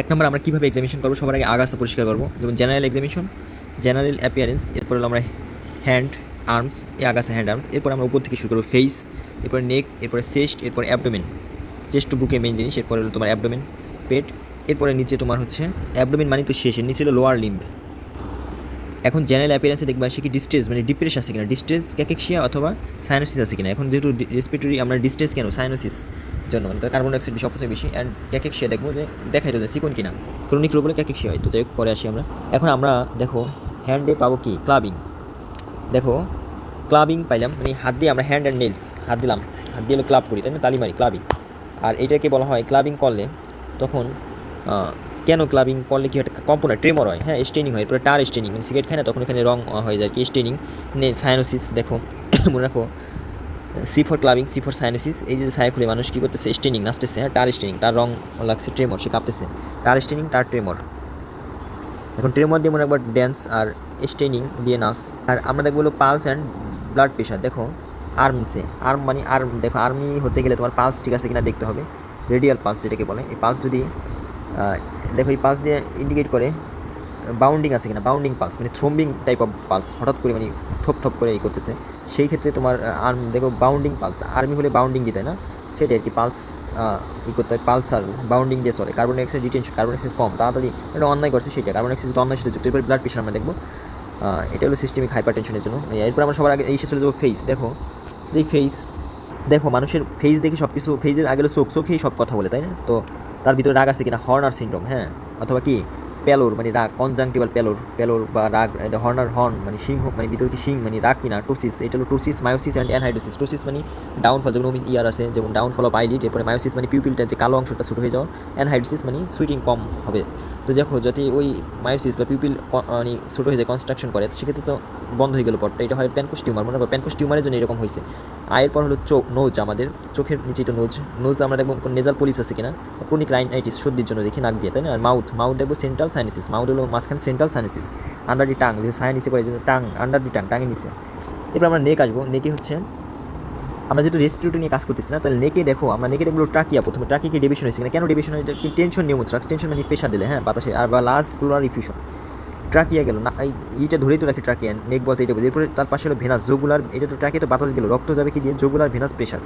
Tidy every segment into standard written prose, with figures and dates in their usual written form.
এক নম্বর আমরা কীভাবে এক্সামিনেশন করবো, সবার আগে আগাছা পরিষ্কার করবো, যেমন জেনারেল এক্সামিনেশন, জেনারেল অ্যাপিয়ারেন্স, এরপর হলো আমরা হ্যান্ড আর্মস, এই আগাছা হ্যান্ড আর্মস, এরপর আমরা উপর থেকে শুরু করবো ফেস, এরপর নেক, এরপরে চেস্ট, এরপর অ্যাবডোমেন, চেস্ট বুকে মেন জিনিস, এরপরে হলো তোমার অ্যাবডোমেন, পেট, এরপরে নিচে তোমার হচ্ছে অ্যাবডোমেন মানে তো শেষে নিচে হলো লোয়ার লিম্ব। এখন জেনারেল অ্যাপিয়ারেন্সে দেখবা সে কি ডিস্ট্রেস মানে ডিপ্রেস আছে কিনা, ডিস্ট্রেস ক্যাকেক্সিয়া অথবা সাইনোসিস আছে কিনা। এখন যেহেতু রেসপিরেটরি আমরা ডিস্ট্রেস কেন সাইনোসিস জন্য মানে তার কার্বন ডাইঅক্সাইড বেশি অপশন বেশি, অ্যান্ড ক্যাকেক্সিয়া দেখবো যে দেখাই তো চিকন কিনা, ক্রনিক রোগ বলে ক্যাকেক্সিয়া হয়। তো যাই হোক পরে আসি আমরা। এখন আমরা দেখো হ্যান্ডে পাবো কি ক্লাবিং, দেখো ক্লাবিং পাইলাম মানে হাত দিয়ে আমরা হ্যান্ড অ্যান্ড নেলস হাত দিলাম, হাত দিয়ে হলো ক্লাব করি তাই না, তালি মারি ক্লাবিং। আর এটাকে বলা হয় ক্লাবিং করলে তখন কেন ক্লাবিং করলে কি হয় কম্পোনার ট্রেমর হয়, হ্যাঁ স্টেনিং হয়, এরপরে টার স্টেনিং মানে সিগারেট খায় না তখন এখানে রং হয়ে যায় কি স্টেনিং, সায়ানোসিস দেখো মনে রাখো C for clubbing, C for cyanosis. এই যে ছায়া খুলে মানুষ কী করতেছে স্টেনিং নাচতেছে, হ্যাঁ টার স্টেনিং তার রং লাগছে ট্রেমর সে কাঁপতেছে, টার স্টেনিং টার ট্রেমর। এখন ট্রেমর দিয়ে মনে একবার ড্যান্স আর স্টেনিং দিয়ে নাচ। আর আমরা দেখবো হলো পালস অ্যান্ড ব্লাড প্রেশার, দেখো আর্মসে আর্ম মানে আর্ম, দেখো আর্মি হতে গেলে তোমার পালস ঠিক আছে কিনা দেখতে হবে, রেডিয়াল পালস যেটাকে বলে। এই পালস যদি দেখো এই পালস দিয়ে ইন্ডিকেট করে বাউন্ডিং আছে কিনা, বাউন্ডিং পালস মানে থ্রম্বিং টাইপ অফ পালস হঠাৎ করে মানে থপ থপ করে এই করতেছে, সেই ক্ষেত্রে তোমার আর্ম দেখো বাউন্ডিং পালস, আর্মি হলে বাউন্ডিং দিতে হয় না সেটাই আর কি পালস ই করতে হয়, পালসার বাউন্ডিং দিয়ে চলে। Carbon dioxide retention, carbon dioxide কম তাড়াতাড়ি এটা অন্যায় করছে সেটা, কার্বন ডাইঅক্সাইড যদি অন্যায় সাথে যুক্ত। এরপর ব্লাড প্রেশার আমরা দেখবো, এটা হলো সিস্টেমিক হাইপার টেনশনের জন্য। এরপর আমরা সবার আগে এই শেষ হলে যাবো ফেস, দেখো যে ফেস, দেখো মানুষের ফেস দেখে সব কিছু, ফেসের আগে হলো চোখ, চোখেই সব কথা বলে তাই না। তো তার ভিতরে রাগ আছে কিনা, হর্নার সিনড্রোম, হ্যাঁ অথবা কি পেলোর মানে রাগ, কনজাংটিভাল পেলোর, পেলোর বা রাগ, এটা হর্নার হর্ন মানে সিংহ মানে ভিতরে কি সিং মানে রাগ কিনা। টোসিস, এটা হলো টোসিস মায়োসিস অ্যান্ড অ্যানহাইড্রোসিস। টোসিস মানে ডাউনফল, যেমন ইয়ার আছে যেমন ডাউনফল অফ আইলিড, এরপরে মায়োসিস মানে পিউপিলটা যে কালো অংশটা ছোটো হয়ে যাওয়া, অ্যানহাইড্রোসিস মানে সুইটিং কম হবে। তো দেখো যদি ওই মায়োসিস বা পিউপিল মানে ছোটো হয়ে যায় কনস্ট্রাকশন করে সেক্ষেত্রে তো বন্ধ হয়ে গেল পটটা, এটা হয় প্যানকোস টিউমার, মনে করো প্যানকোস টিউমারের জন্য এরকম হয়েছে। আয়ের পর হলো চোখ, নোজ, আমাদের চোখের নিচে এটা নোজ, নোজ আমরা দেখবো নেজাল পলিপস আছে কিনা, ক্রনিক রাইনাইটিস সর্দির জন্য দেখি নাক দিয়ে তাই না। আর মাউথ, মাউথ দেখবো সেন্ট্রাল সাইনোসিস, মাউথ হলো মাঝখানে central cyanosis, under the tongue যেহেতু সায়া নিচে পড়ে জন্য টাং আন্ডার দি টাং, টাঙের নিচে। এরপর আমরা নেক আসবো, নেকে হচ্ছে আমরা যেহেতু রেসপিরেটরি নিয়ে কাজ করতেছি না তাহলে নেকে দেখো আমরা নেকে দেখবো ট্রাকিয়া, প্রথমে ট্রাকিকে ডেভিশন হয়েছে কিনা, কেন ডেভিশন হয় কি টেনশন নিউমোথ্রাক্স, টেনশন মানে প্রেশার দিলে হ্যাঁ বাতাসে, আর বা লার্জ প্লুরাল রিফিউশন। ট্রাকিয়া গেল না, এইটা ধরেই তো রাখি ট্রাকিয়া, নেক বলতে এটা বুঝি। এরপরে তার পাশে হলো ভেনাস, জোগুলার, এটা তো ট্রাকিয়া তো বাতাস গেল, রক্ত যাবে কি দিয়ে, জোগুলার ভেনাস প্রেশার।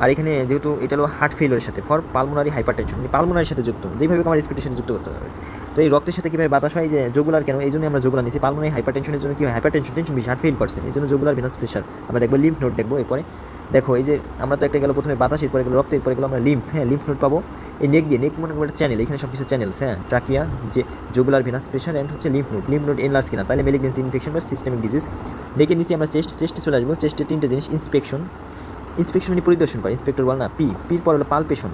আর এখানে যেহেতু এটা হলো হার্ট ফেলিওরের সাথে ফর পালমোনারি হাইপারটেনশন, মানে পালমোনারির সাথে যুক্ত, যেভাবে আমার রেসপিরেটের সাথে যুক্ত করতে হবে। তো এই রক্তের সাথে কীভাবে বাতাস হয় যে জোগুলার, কেন এই জন্য আমরা জোগুলার নিচ্ছি, পালমোনারি হাইপারটেনশনের জন্য কী হয় হাইপারটেনশন, টেনশন বেশি হার্ট ফেল করছে এই জন্য জোগুলার ভেনাস প্রেশার। আমরা দেখবো লিম্ফ নোড দেখবো, এরপরে দেখো এই যে আমরা তো একটা গেলো প্রথমে বাতাস, এরপরে গেলো রক্ত, এরপরে গেলো আমরা লিম্ফ, হ্যাঁ লিম্ফ নোড পাবো এই নেক দিয়ে। নেক মনে করবো একটা চ্যানেল, এখানে সব কিছু চ্যানেলস, হ্যাঁ ট্রাকিয়া যে জোগুলার ভেনাস প্রেশার অ্যান্ড হচ্ছে lymph node, lymph node enlarge কিনা তাহলে মেলিগনেন্সি ইনফেকশন বা সিস্টেমিক ডিজিজ। নেকের নিচে আমরা চেস্ট, চেস্টে চলে আসবো, চেস্টে তিনটে জিনিস, ইন্সপেকশন, ইন্সপেকশন মানে পরিদর্শন করে, ইন্সপেক্টর বল না, পির পর হলো পালপেশন,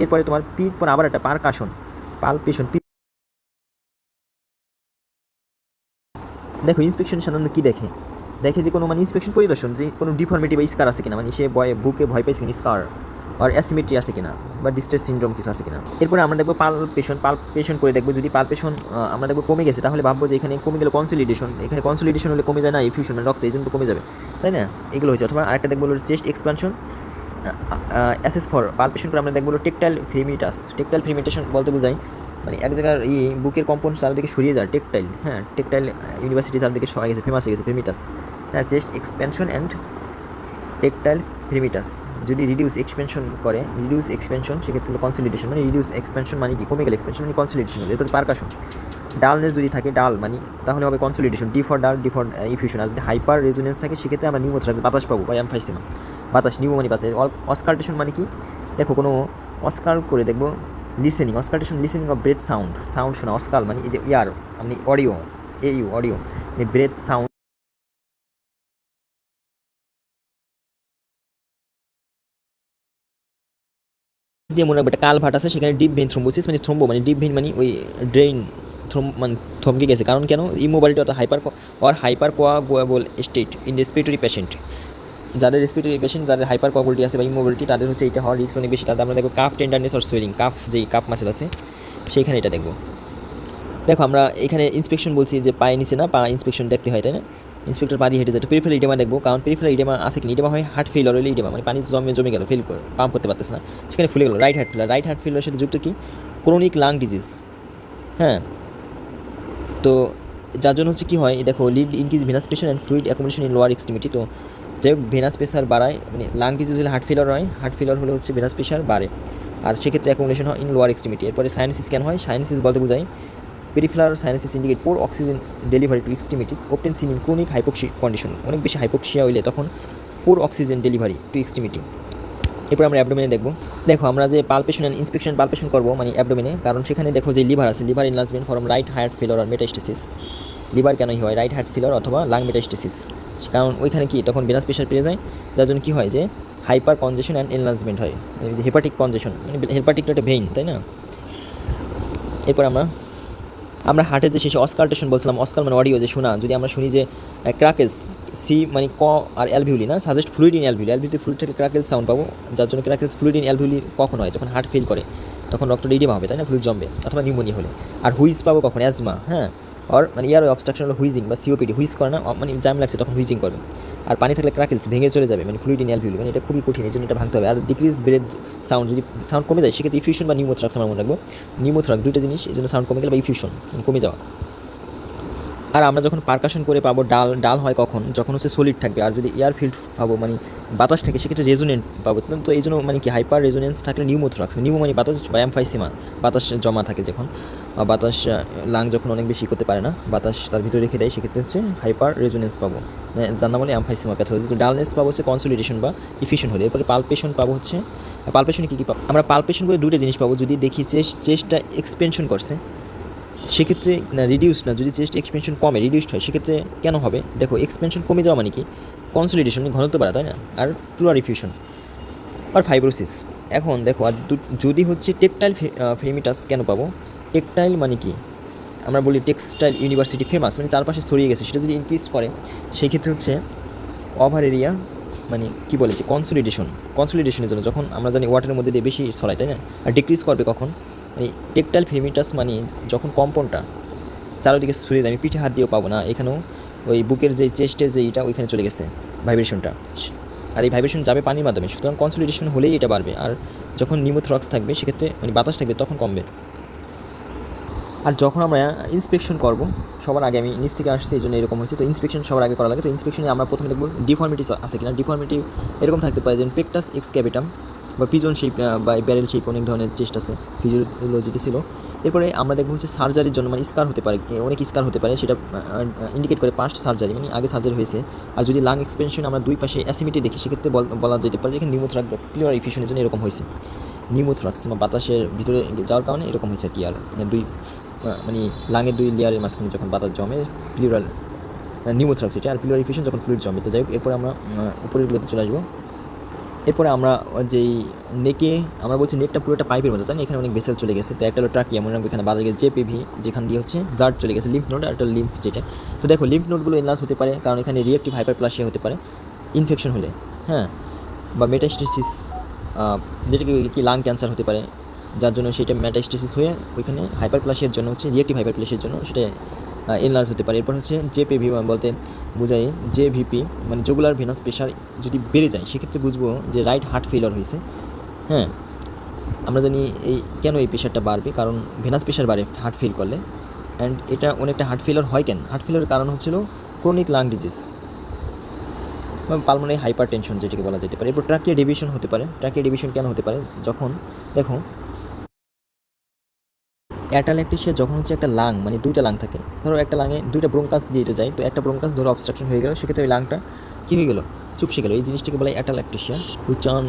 এরপরে তোমার পির পর আবার একটা পারকাশন, পালপেশন। দেখো ইন্সপেকশন সাধারণত কী দেখে, দেখে যে কোনো মানে ইন্সপেকশন পরিদর্শন যে কোনো ডিফর্মিটি বা স্কার আছে কিনা, মানে সে বুকে ভয় পাইছে কিনা, স্কার আর অ্যাসিমেট্রি আছে কিনা বা ডিস্ট্রেস সিনড্রোম কিছু আছে কিনা। এরপরে আমরা দেখবো পালপেশন করে দেখবো, যদি পালপেশন আমরা দেখবো কমে গেছে তাহলে ভাববো যে এখানে কমে গেলে কনসলিডেশন, এখানে কনসলিডেশন হলে কমে যায় না ইফিউশন মানে রক্ত, এই জন্য তো কমে যাবে তাই না, এগুলো হয়েছে। অথবা আরেকটা দেখবো chest expansion, assess for palpation করে আমরা দেখবো টেকটাইল ফ্রিমিটাস, টেকটাইল ফ্রিমিটেশন বলতে বোঝাই মানে এক জায়গার বুকের কম্পাউন্ড চারদিকে সরিয়ে যায়, টেকটাইল, হ্যাঁ টেকটাইল ইউনিভার্সিটি চারদিকে সবাই গেছে, ফেমাস হয়ে গেছে ফ্রিমিটাস, হ্যাঁ চেস্ট এক্সপেনশন অ্যান্ড টেকটাইল ফ্রিমিটাস। যদি রিডিউস এক্সপেনশন করে, রিডিউস এক্সপেনশন সেক্ষেত্রে হলো কনসলিডেশন, মানে রিডিউস এক্সপেনশন মানে কি কমে গেলে, এক্সপেনশন মানে কনসলিডেশন হলে। এরপর পারকাশন, ডালনেস যদি থাকে ডাল মানে তাহলে হবে কনসলিডেশন, ডি ফর ডাল, ডি ফর ইফিউশন। আর যদি হাইপার রেজোনেন্স থাকে সেক্ষেত্রে আমরা নিউমোথ্রাক্স বাতাস পাবো বা এমফাইসিমা বাতাস, নিউমো মানে বাতাস। অসকাল্টেশন মানে কি, দেখো কোনো অস্কাল করে দেখবো listening, auscultation listening of breath sound, sound শোনা, অস্কাল মানে এই যে ইয়ার মানে অডিও, অডিও মানে ব্রেথ সাউন্ড। দিয়ে মনে রাখবে একটা কালভার্ট আছে সেখানে ডিপ ভেইন থ্রোম্বোসিস, মানে থ্রোম্বো মানে ডিপ ভেইন মানে ওই ড্রেইন মানে থমকে গেছে, কারণ কেন ইমোবাইলিটি অর্থাৎ hyper coagulable state in respiratory patient, যাদের রেসপিরেটরি পেশেন্ট যাদের হাইপার কোয়াগুলিটি আছে বা ইমোবিলিটি তাদের হচ্ছে এটা হওয়ার রিস্ক অনেক বেশি। তাদের আমরা দেখবো calf tenderness or swelling, calf যেই কাফ মাসেল আছে সেইখানে এটা দেখবো। দেখো আমরা এখানে ইন্সপেকশন বলছি যে পায়ে নিচে না, পা ইন্সপেকশন দেখতে হয় তাই না, ইন্সপেক্টর পা দিয়ে হেঁটে যায়। পেরিফেরাল ইডেমা দেখবো, কারণ পেরিফেরাল ইডেমা আছে কিনা, ইডেমা হয় হার্ট ফেইলার হলে ইডেমা মানে পানি জমে গেল, পাম্প করতে পারতেছে না সেখানে ফুলে গেল, right heart failure. Right heart ফেলারের সাথে যুক্ত কি ক্রনিক লাং ডিজিজ। হ্যাঁ, তো যার জন্য হচ্ছে কী হয়, দেখো lead increase venous pressure and fluid accommodation in lower extremity. তো যাই হোক ভেনাস প্রেশার বাড়ায়, মানে লাং ডিজিজ হলে হার্ট ফেলার হয়, হার্ট ফেলার হলে হচ্ছে ভেনাস প্রেশার বাড়ে, আর সেক্ষেত্রে অ্যাকোমোডেশন হয় ইন লোয়ার এক্সট্রিমিটি। এরপরে সাইনোসিস কেন হয়? সাইনোসিস বলতে বোঝায় peripheral cyanosis indicate poor oxygen delivery to extremities often seen in chronic hypoxia condition. অনেক বেশি হাইপোক্সিয়া হইলে তখন poor oxygen delivery to extremity. এরপর আমরা অ্যাবডোমেনে দেখো আমরা যে পালপেশন অ্যান্ড ইন্সপেকশন পালপেশন করবো মানে অ্যাবডোমেনে, কারণ সেখানে দেখো যে লিভার আছে, liver enlargement from right heart failure আর মেটাস্টেসিস। লিভার কেনই হয়? রাইট হার্ট ফেলার অথবা লাং মেটাস্টেসিস, কারণ ওইখানে কি তখন ভেনাস প্রেশার বেড়ে যায়, যার জন্য কী হয় যে হাইপার কনজেশন অ্যান্ড এনলার্জমেন্ট হয়, মানে যে হেপাটিক কনজেশন, মানে হেপাটিকটা একটা ভেইন, তাই না? এরপর আমরা হার্টের যে শেষে অস্কাল্টেশন বলছিলাম, অস্কাল মানে অডিও, যে শোনা, যদি আমরা শুনি যে ক্রাকেলস, সি মানে ক আর অ্যালভিউলি না, সাজেস্ট ফ্লুইড ইন অ্যালভিউলি, অ্যালভিউলিতে ফ্লুইড থেকে ক্রাকেলস সাউন্ড পাবো, যার জন্য ক্রাকেলস ফ্লুইড ইন অ্যালভিউলি কখন হয়? যখন হার্ট ফেল করে, তখন রক্তটা ইডিমা হবে, তাই না? ফ্লুইড জমবে, অথবা নিউমোনিয়া হলে। আর হুইজ পাবো কখন? অ্যাজমা, হ্যাঁ, আর মানে ইয়ার অবস্ট্রাকশন হলো হুইজিং বা সিওপিডি, হুইজ করে না, মানে জাম লাগছে তখন হুইজিং করবে। আর পানি থাকলে ক্রাকেলস ভেঙে চলে যাবে, মানে ফ্লুইড ইন অ্যালভিউলি, মানে এটা খুবই কঠিন, এই জন্য এটা ভাঙতে হবে। আর ডিক্রিজ ব্রেড সাউন্ড, যদি সাউন্ড কমে যায় সেক্ষেত্রে ইফিউশন বা নিউমোথ্রাক্স আমরা মনে রাখবো। নিউমোথ্রাক্স দুইটা জিনিস, এই জন্য সাউন্ড কমে গেলে বা ইফিউশন কমে যাওয়া। আর আমরা যখন পারকাশন করে পাবো ডাল হয় কখন? যখন হচ্ছে সলিড থাকবে। আর যদি এয়ার ফিল্ড পাবো মানে বাতাস থাকে, সেক্ষেত্রে রেজোনেন্ট পাবো। তো এই জন্য মানে কি হাইপার রেজোনেন্স থাকলে নিউমোথ্রাক্স, নিউমো মানে বাতাস বা এমফাইসিমা, বাতাস জমা থাকে যখন, বাতাস লাং যখন অনেক বেশি করতে পারে না, বাতাস তার ভিতরে রেখে দেয়, সেক্ষেত্রে হচ্ছে হাইপার রেজোনেন্স পাবো, যার নাম বলে এমফাইসিমা প্যাথোলজি। তো ডালনেস পাবো হচ্ছে কনসোলিডেশন বা ইফিউশন হলে। এরপরে পালপেশন পাবো হচ্ছে, পালপেশনে কী কী পাবো? আমরা পালপেশন করে দুটো জিনিস পাবো, যদি দেখি চেস্টটা এক্সপেনশন করছে, সেক্ষেত্রে না রিডিউস না, যদি চেস্ট এক্সপেনশন কমে রিডিউসড হয়, সেক্ষেত্রে কেন হবে? দেখো এক্সপেনশন কমে যাওয়া মানে কি? কনসলিডেশন মানে ঘনত্ব বাড়া, তাই না? আর প্লুরাল ইফিউশন আর ফাইব্রোসিস। এখন দেখো আর যদি হচ্ছে টেকটাইল ফেমিটাস কেন পাবো? টেকটাইল মানে কি? আমরা বলি টেক্সটাইল ইউনিভার্সিটি ফেমাস, মানে চারপাশে ছড়িয়ে গেছে, সেটা যদি ইনক্রিজ করে সেই ক্ষেত্রে হচ্ছে ওভার এরিয়া, মানে কী বলেছে কনসলিডেশনের জন্য, যখন আমরা জানি ওয়াটারের মধ্যে দিয়ে বেশি ছড়ায়, তাই না? আর ডিক্রিজ করবে কখন? মানে টেকটাইল ফেমিটাস মানে যখন কম্পনটা চারোদিকে ছড়িয়ে দেয়, আমি পিঠে হাত দিয়েও পাবো না, এখানেও ওই বুকের যে চেস্টের যে এইটা ওইখানে চলে গেছে ভাইব্রেশনটা, আর এই ভাইব্রেশন যাবে পানির মাধ্যমে, সুতরাং কনসলিডেশন হলেই এটা বাড়বে। আর যখন নিউমোথ্রাক্স থাকবে সেক্ষেত্রে মানে বাতাস থাকবে তখন কমবে। আর যখন আমরা ইন্সপেকশন করব, সবার আগে আমি নিচ থেকে আসছি এই জন্য এরকম হয়েছে, তো ইন্সপেকশন সবার আগে করা লাগে। তো ইন্সপেকশনে আমরা প্রথমে দেখব ডিফর্মিটিস আছে কিনা। ডিফর্মিটি এরকম থাকতে পারে, যেমন পেকটাস এক্স ক্যাপিটাম বা পিজন শেপ বা ব্যারেল শেপ, অনেক ধরনের চেস্ট আছে, ফিজিওলজিতে ছিল। এরপরে আমরা দেখবো হচ্ছে সার্জারির জন্য, মানে স্কার হতে পারে, অনেক স্কার হতে পারে, সেটা ইন্ডিকেট করে পাস্ট সার্জারি, মানে আগে সার্জারি হয়েছে। আর যদি লাং এক্সপেনশন আমরা দুই পাশে অ্যাসিমিটি দেখি, সেক্ষেত্রে বলা যেতে পারে যে এখানে নিউমোথ্রাক্স বা প্লিউরাল ইফিউশনের জন্য এরকম হয়েছে। নিউমোথ্রাক্স বা বাতাসের ভিতরে যাওয়ার কারণে এরকম হয়েছে কি। আর দুই মানে লাঙের দুই লেয়ারের মাঝখানে যখন বাতাস জমে, প্লিউরাল নিউমোথ্রাক্স এটা। আর প্লিউরাল ইফিউশন যখন ফ্লুইড জমে। তো যাই হোক, এরপরে আমরা উপরেরগুলোতে চলে আসবো। এরপরে আমরা যেই নেকে আমরা বলছি নেকটা পুরোটা পাইপের মতো, তাই না? এখানে অনেক ভেসেল চলে গেছে। তো একটা হলো ট্রাকিয়া, মনে রাখবো এখানে বাজার গেছে জেপিভি, যেখান দিয়ে হচ্ছে ব্লাড চলে গেছে, লিম্ফ নোড আর একটা লিম্ফ যেটা। তো দেখো লিম্ফ নোডগুলো এনলার্জ হতে পারে, কারণ এখানে রিয়েক্টিভ হাইপারপ্লাসিয়া হতে পারে ইনফেকশন হলে, হ্যাঁ, বা মেটাস্টেসিস, যেটাকে কি লাং ক্যান্সার হতে পারে, যার জন্য সেটা মেটাস্টেসিস হয়ে ওইখানে হাইপারপ্লাসিয়ার জন্য হচ্ছে রিয়েক্টিভ হাইপারপ্লাসিয়ার জন্য সেটা এনলার্জ হতে পারে। এরপর হচ্ছে জেপিভি বলতে বোঝায় জেভিপি, মানে জুগুলার ভেনাস প্রেশার যদি বেড়ে যায়, সেক্ষেত্রে বুঝবো যে রাইট হার্ট ফেলিওর হয়েছে। হ্যাঁ, আমরা জানি এই কেন এই প্রেশারটা বাড়বে, কারণ ভেনাস প্রেশার বাড়ে হার্ট ফেল করলে। অ্যান্ড এটা অনেকটা হার্ট ফেলিওর হয় কেন? হার্ট ফেলিওর কারণ হচ্ছিল ক্রনিক লাং ডিজিজ বা পালমোনারি হাইপার টেনশন, যেটাকে বলা যেতে পারে। এরপর ট্রাকিয়া ডেভিয়েশন হতে পারে। ট্রাকিয়া ডেভিয়েশন কেন হতে পারে? যখন দেখো অ্যাটাল্যাক্টেশিয়া যখন হচ্ছে একটা লাং, মানে দুইটা লাং থাকে, ধরো একটা লাঙে দুইটা ব্রোঙ্কাস দিয়ে তো যায়, তো একটা ব্রোঙ্কাস ধরো অবস্ট্রাকশন হয়ে গেল, সেক্ষেত্রে ওই লাংটা কী হয়ে গেলো? চুপসে গেলো। এই জিনিসটাকে বলে অ্যাটাল্যাক্টেশিয়া। উচ্চারণ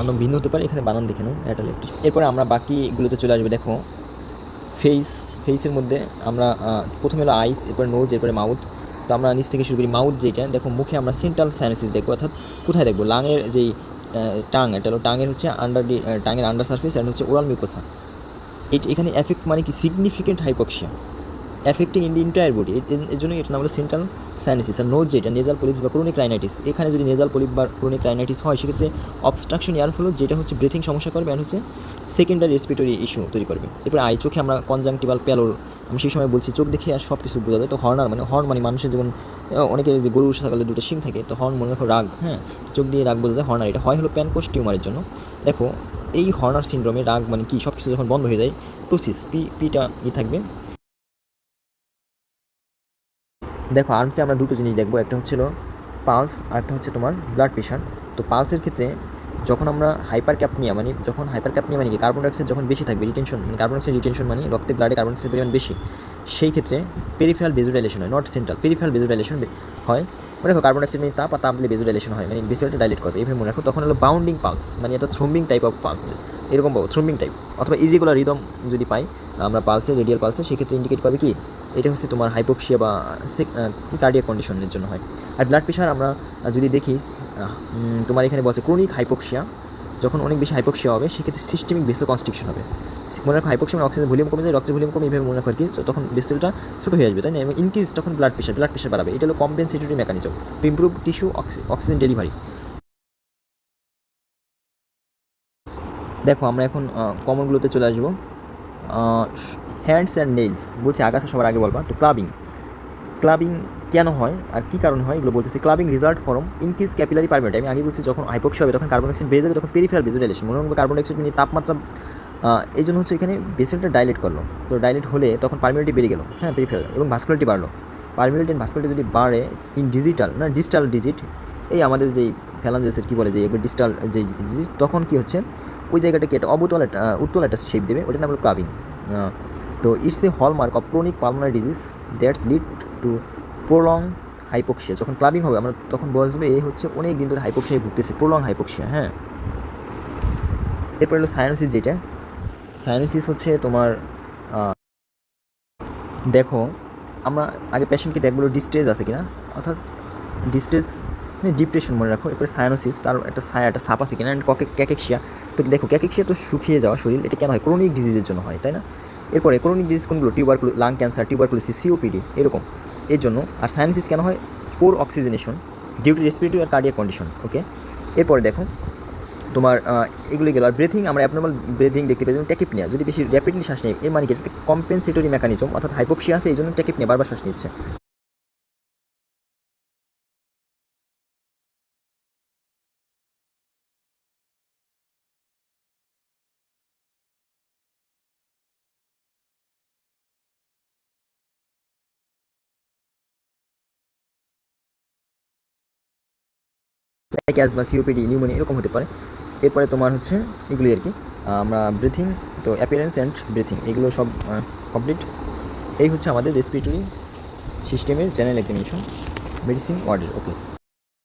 অনেক ভিন্ন হতে পারে, এখানে বানান দেখে নাও অ্যাটাল্যাক্টেশিয়া। এরপরে আমরা বাকিগুলোতে চলে আসবে। দেখো ফেসের মধ্যে আমরা প্রথমে হলো আইস, এরপরে নোজ, এরপরে মাউথ। তো আমরা নিচ থেকে শুরু করি। মাউথ যেটা, দেখো মুখে আমরা সেন্ট্রাল সাইনোসিস দেখবো, অর্থাৎ কোথায় দেখবো? লাঙের যেই টাং, এটা হলো টাঙের হচ্ছে টাঙের আন্ডার সার্ফেস, অ্যান্ড হচ্ছে ওরাল মিউকোসা। এখানে এফেক্ট মানে কি? Significant hypoxia affecting in the entire body, এর জন্য এটা নাম হলো সেন্ট্রাল সাইনোসিস। আর নোজ যেটা নেজাল পলিপ বা ক্রনিক রাইনাইটিস, এখানে যদি নেজাল পলিপ বা ক্রনিক রাইনাইটিস হয়, সেক্ষেত্রে অবস্ট্রাকশন এয়ার ফ্লো, যেটা হচ্ছে ব্রিথিং সমস্যা করবে, আর হচ্ছে সেকেন্ডারি রেসপিরেটরি ইস্যু তৈরি করবে। এরপর আই, চোখে আমরা কনজাংটিভাল প্যালোর, আমি সেই সময় বলছি চোখ দেখে আর সব কিছু বোঝা যায়। তো হর্নার মানে হর্ন মানে মানুষের যেমন অনেকের যে গরুর সকালে দুটো শিং থাকে, তো হর্ন মনে রাখো রাগ, হ্যাঁ, চোখ দিয়ে রাগ বোঝা যায়, হর্নার। এটা হলো প্যানকোষ টিউমারের জন্য। দেখো এই হর্নার সিনড্রোমে রাগ মানে কি সব কিছু যখন বন্ধ হয়ে যায়, টোসিস পিটা থাকবে। দেখো আর্মসে আমরা দুটো জিনিস দেখবো, একটা হচ্ছিল পালস আর একটা হচ্ছে তোমার ব্লাড প্রেশার। তো পালসের ক্ষেত্রে যখন আমরা হাইপার ক্যাপনিয়া মানে কি কার্বন ডাইঅক্সাইড যখন বেশি থাকবে, রিটেনশন মানে কার্বন ডাইঅক্সাইড রিটেনশন মানে রক্তে ব্লাডে কার্বন ডাইঅক্সাইড পরিমাণ বেশি, সেই ক্ষেত্রে পেরিফেরাল বেজোডাইলেশন হয়, নট সেন্ট্রাল, পেরিফেরাল বেজোডাইলেশন হয়। মনে রাখো কার্বন ডাইঅক্সাইড মানে তাপ, আর তাপ দিলে বেজোডাইলেশন হয়, মানে ভেসেলটা ডাইলেট করবে, এইভাবে মনে রাখো। তখন হলো বাউন্ডিং পালস, মানে এটা থ্রোম্বিং টাইপ অফ পালস, এরকম পাবো থ্রোম্বিং টাইপ, অথবা ইরেগুলার রিদম যদি পাই আমরা পালসে, রেডিয়াল পালসে, সেক্ষেত্রে ইন্ডিকেট করবে কি এটা হচ্ছে তোমার হাইপোক্সিয়া বা কি কার্ডিয়াক কন্ডিশনের জন্য হয়। আর ব্লাড প্রেশার আমরা যদি দেখি তোমার এখানে বলছে ক্রনিক হাইপোক্সিয়া, যখন অনেক বেশি হাইপোক্সিয়া হবে সেক্ষেত্রে সিস্টেমিক ভেসোকনস্ট্রিকশন হবে। মনে রাখো হাইপোক্সিয়া মানে অক্সিজেন ভলিউম কমে যায়, রক্তের ভলিউম কমে, এইভাবে মনে রাখো আর কি, তখন ভেসেলটা ছোটো হয়ে আসবে, তাই না? এবং ইনক্রিজ তখন ব্লাড প্রেশার বাড়াবে। এটা হলো compensatory mechanism to improve tissue oxygen delivery. দেখো আমরা এখন কমনগুলোতে চলে আসবো। হ্যান্ডস অ্যান্ড নেইলস বলছে আগাছা সবার আগে বলবা। তো ক্লাবিং কেন হয় আর কী কারণে হয় এগুলো বলতেছি। Clubbing result from increase capillary permeability. আমি আগে বলছি যখন হাইপোক্সিয়া হবে তখন কার্বন ডাইঅক্সাইড বেড়ে যাবে, তখন পেরিফেরাল ভেসোডাইলেশন, মনে রাখবে কার্বন ডাইঅক্সাইড মানে তাপমাত্রা, এই জন্য হচ্ছে এখানে ভেসেলটা ডাইলেট করলো। তো ডাইলেট হলে তখন পারমিয়ালিটি বেড়ে গেলো, হ্যাঁ পেরিফেরাল, এবং ভাস্কুলারিটি বাড়লো। পারমিয়ালিটি অ্যান্ড ভাস্কুলারিটি যদি বাড়ে ইন ডিজিটাল ডিজিট, এই আমাদের যেই ফ্যালাঞ্জেসের কী বলে যে একবার ডিজিটাল যে ডিজিট, তখন কী হচ্ছে ওই জায়গাটাকে একটা উত্তল একটা শেপ দেবে, ওটার নাম হলো ক্লাবিং। তো it's a hallmark of chronic pulmonary disease that's lead to prolong hypoxia. যখন ক্লাবিং হবে আমরা তখন বুঝবে এই হচ্ছে অনেক দিন ধরে হাইপোক্সিয়ায় ভুগতেছে, প্রলং হাইপোক্সিয়া। হ্যাঁ, এরপর হলো সায়ানোসিস, যেটা সায়ানোসিস হচ্ছে তোমার দেখো আমরা আগে পেশেন্টকে দেখবো ডিস্ট্রেস আছে কিনা, অর্থাৎ ডিস্ট্রেস মানে ডিপ্রেশন মনে রাখো। এরপরে সায়ানোসিস, তার একটা সাপ আছে কিনা, অ্যান্ড ক্যাকেক্সিয়া। তো দেখো ক্যাকেক্সিয়া তো শুকিয়ে যাওয়া শরীর, এটা কেন হয়? ক্রনিক ডিজিজের জন্য হয়, তাই না? এরপরে ক্রনিক ডিজিজ কোনগুলো? লাং ক্যান্সার, টিউবারকুলোসিস, সিওপিডি, এরকম এর জন্য। আর সায়ানোসিস কেন হয়? Poor oxygenation due to respiratory আর কার্ডিয়াক কন্ডিশন। ওকে, এরপরে দেখো তোমার এগুলি গেল। আর ব্রেথিং, আমরা অ্যাবনর্মাল ব্রেথিং দেখতে পাই, যেমন ট্যাকিপনিয়া, যদি বেশি র্যাপিডলি শ্বাস নেই, এর মানে কি এটা কম্পেনসেটরি মেকানিজম, অর্থাৎ হাইপোক্সিয়া আছে এই জন্য ট্যাকিপনিয়া, বারবার শ্বাস নিচ্ছে। লাইক অ্যাজমা, সিওপিডি, নিউমোনিয়া, এরকম হতে পারে। এরপরে তোমার হচ্ছে এগুলি আর কি, আমরা ব্রিথিং, তো অ্যাপিয়ারেন্স অ্যান্ড ব্রিথিং এগুলো সব কমপ্লিট। এই হচ্ছে আমাদের রেসপিরেটরি সিস্টেমের জেনারেল এক্সামিনেশন মেডিসিন ওয়ার্ডের। ওকে।